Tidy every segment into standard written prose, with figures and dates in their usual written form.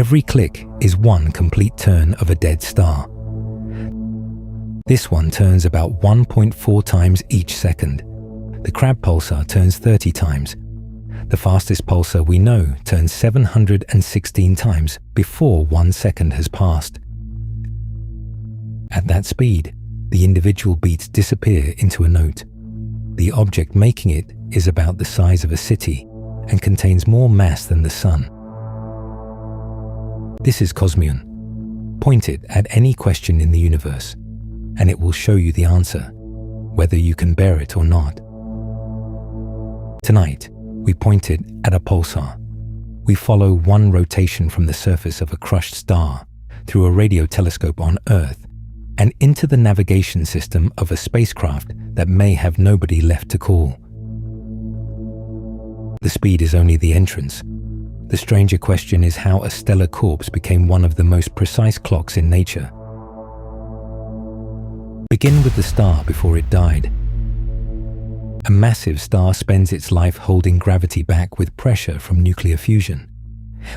Every click is one complete turn of a dead star. This one turns about 1.4 times each second. The Crab pulsar turns 30 times. The fastest pulsar we know turns 716 times before 1 second has passed. At that speed, the individual beats disappear into a note. The object making it is about the size of a city and contains more mass than the Sun. This is Cosmion. Point it at any question in the universe, and it will show you the answer, whether you can bear it or not. Tonight, we point it at a pulsar. We follow one rotation from the surface of a crushed star through a radio telescope on Earth and into the navigation system of a spacecraft that may have nobody left to call. The speed is only the entrance. The stranger question is how a stellar corpse became one of the most precise clocks in nature. Begin with the star before it died. A massive star spends its life holding gravity back with pressure from nuclear fusion.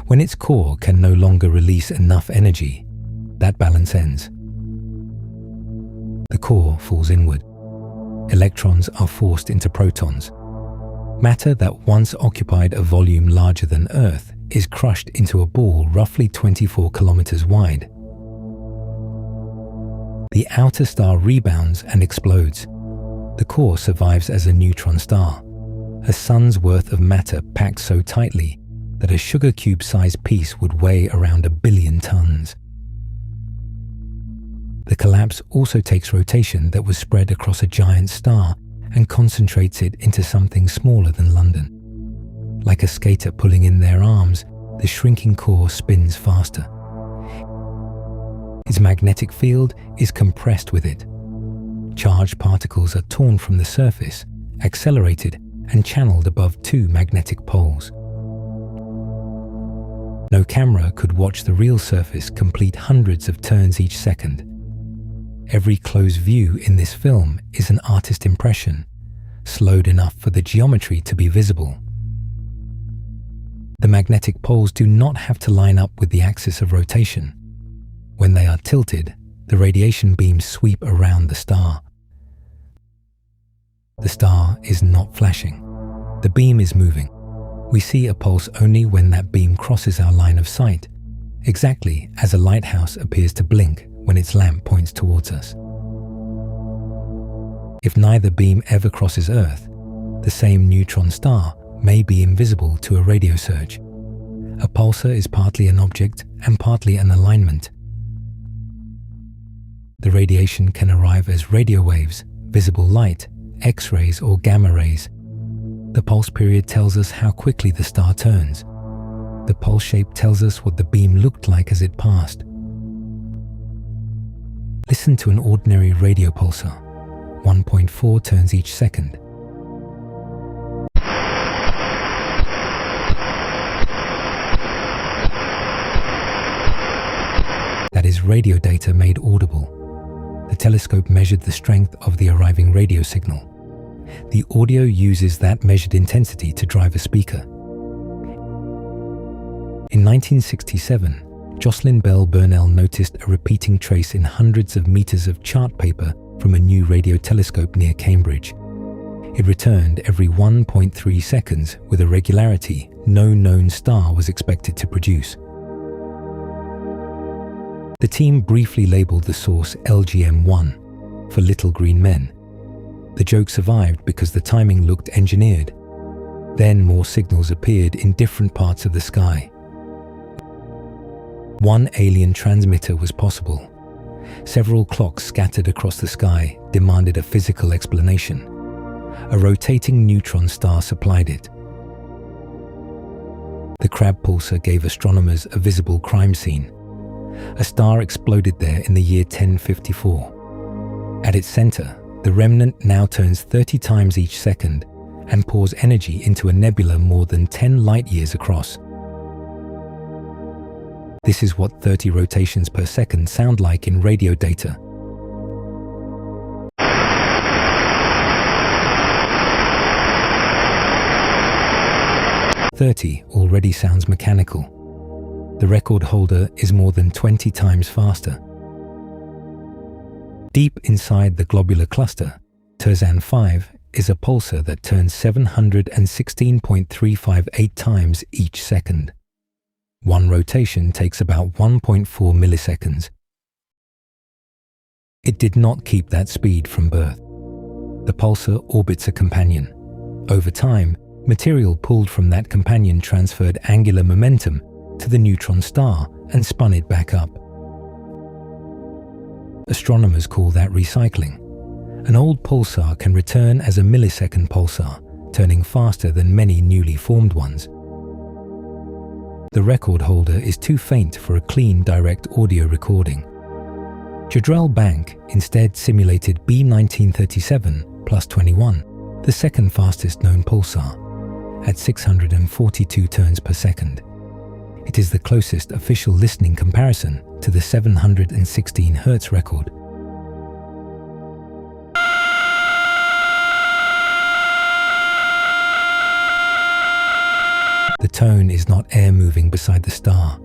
When its core can no longer release enough energy, that balance ends. The core falls inward. Electrons are forced into protons. Matter that once occupied a volume larger than Earth is crushed into a ball roughly 24 kilometers wide. The outer star rebounds and explodes. The core survives as a neutron star, a sun's worth of matter packed so tightly that a sugar cube-sized piece would weigh around 1 billion tons. The collapse also takes rotation that was spread across a giant star and concentrates it into something smaller than London. Like a skater pulling in their arms, the shrinking core spins faster. Its magnetic field is compressed with it. Charged particles are torn from the surface, accelerated, and channeled above 2 magnetic poles. No camera could watch the real surface complete hundreds of turns each second. Every close view in this film is an artist impression, slowed enough for the geometry to be visible. The magnetic poles do not have to line up with the axis of rotation. When they are tilted, the radiation beams sweep around the star. The star is not flashing. The beam is moving. We see a pulse only when that beam crosses our line of sight, exactly as a lighthouse appears to blink when its lamp points towards us. If neither beam ever crosses Earth, the same neutron star may be invisible to a radio search. A pulsar is partly an object and partly an alignment. The radiation can arrive as radio waves, visible light, X-rays or gamma rays. The pulse period tells us how quickly the star turns. The pulse shape tells us what the beam looked like as it passed. Listen to an ordinary radio pulsar, 1.4 turns each second. That is radio data made audible. The telescope measured the strength of the arriving radio signal. The audio uses that measured intensity to drive a speaker. In 1967, Jocelyn Bell Burnell noticed a repeating trace in hundreds of meters of chart paper from a new radio telescope near Cambridge. It returned every 1.3 seconds with a regularity no known star was expected to produce. The team briefly labeled the source LGM-1 for Little Green Men. The joke survived because the timing looked engineered. Then more signals appeared in different parts of the sky. One alien transmitter was possible. Several clocks scattered across the sky demanded a physical explanation. A rotating neutron star supplied it. The Crab pulsar gave astronomers a visible crime scene. A star exploded there in the year 1054. At its center, the remnant now turns 30 times each second and pours energy into a nebula more than 10 light-years across. This is what 30 rotations per second sound like in radio data. "30" already sounds mechanical. The record holder is more than 20 times faster. Deep inside the globular cluster, Terzan 5 is a pulsar that turns 716.358 times each second. One rotation takes about 1.4 milliseconds. It did not keep that speed from birth. The pulsar orbits a companion. Over time, material pulled from that companion transferred angular momentum to the neutron star and spun it back up. Astronomers call that recycling. An old pulsar can return as a millisecond pulsar, turning faster than many newly formed ones. The record holder is too faint for a clean direct audio recording. Jodrell Bank instead simulated B1937+21, the second fastest known pulsar, at 642 turns per second. It is the closest official listening comparison to the 716 hertz record. The tone is not air moving beside the star.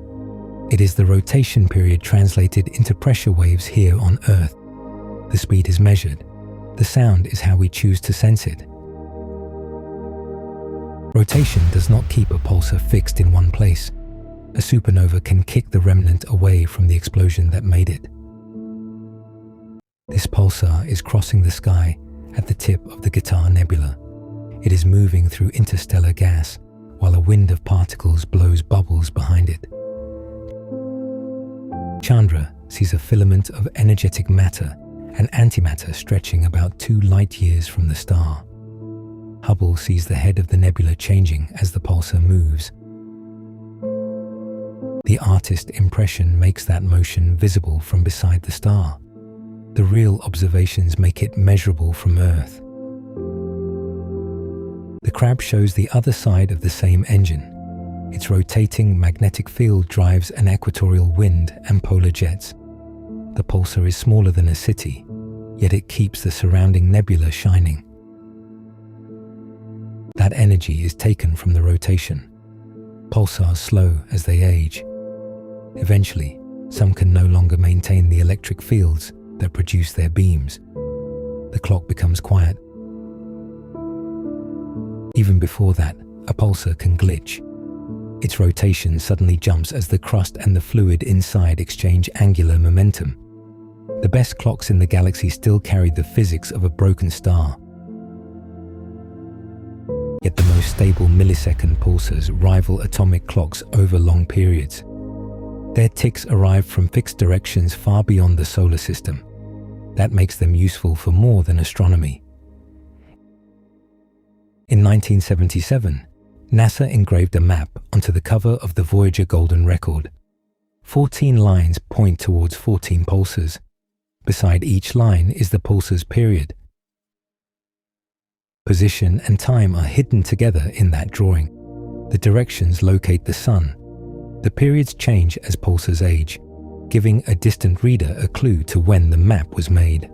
It is the rotation period translated into pressure waves here on Earth. The speed is measured. The sound is how we choose to sense it. Rotation does not keep a pulsar fixed in one place. A supernova can kick the remnant away from the explosion that made it. This pulsar is crossing the sky at the tip of the Guitar Nebula. It is moving through interstellar gas, while a wind of particles blows bubbles behind it. Chandra sees a filament of energetic matter and antimatter stretching about 2 light-years from the star. Hubble sees the head of the nebula changing as the pulsar moves. The artist impression makes that motion visible from beside the star. The real observations make it measurable from Earth. The crab shows the other side of the same engine. Its rotating magnetic field drives an equatorial wind and polar jets. The pulsar is smaller than a city, yet it keeps the surrounding nebula shining. That energy is taken from the rotation. Pulsars slow as they age. Eventually, some can no longer maintain the electric fields that produce their beams. The clock becomes quiet. Even before that, a pulsar can glitch. Its rotation suddenly jumps as the crust and the fluid inside exchange angular momentum. The best clocks in the galaxy still carry the physics of a broken star. Yet the most stable millisecond pulsars rival atomic clocks over long periods. Their ticks arrive from fixed directions far beyond the solar system. That makes them useful for more than astronomy. In 1977, NASA engraved a map onto the cover of the Voyager Golden Record. 14 lines point towards 14 pulsars. Beside each line is the pulsar's period. Position and time are hidden together in that drawing. The directions locate the sun. The periods change as pulsars age, giving a distant reader a clue to when the map was made.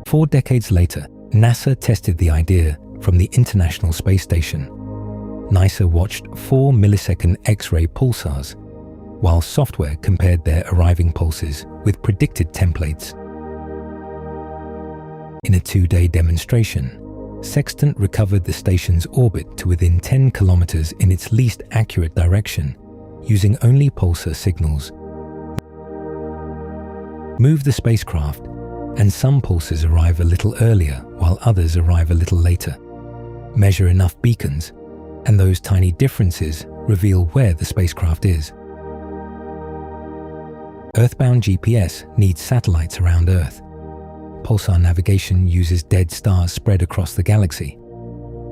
4 decades later, NASA tested the idea from the International Space Station. NASA watched 4 millisecond X-ray pulsars, while software compared their arriving pulses with predicted templates. In a 2-day demonstration, Sextant recovered the station's orbit to within 10 kilometers in its least accurate direction, using only pulsar signals. Move the spacecraft, and some pulsars arrive a little earlier while others arrive a little later. Measure enough beacons, and those tiny differences reveal where the spacecraft is. Earthbound GPS needs satellites around Earth. Pulsar navigation uses dead stars spread across the galaxy.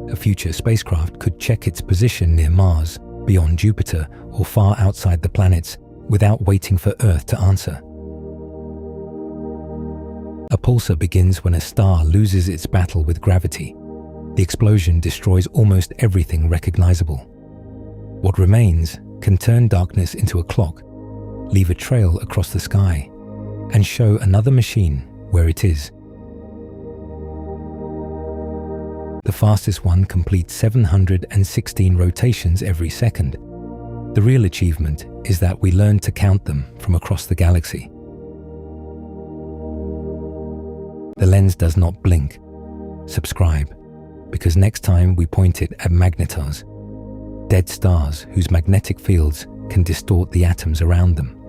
A future spacecraft could check its position near Mars, beyond Jupiter, or far outside the planets without waiting for Earth to answer. A pulsar begins when a star loses its battle with gravity. The explosion destroys almost everything recognizable. What remains can turn darkness into a clock, leave a trail across the sky, and show another machine where it is. The fastest one completes 716 rotations every second. The real achievement is that we learned to count them from across the galaxy. The lens does not blink. Subscribe, because next time we point it at magnetars, dead stars whose magnetic fields can distort the atoms around them.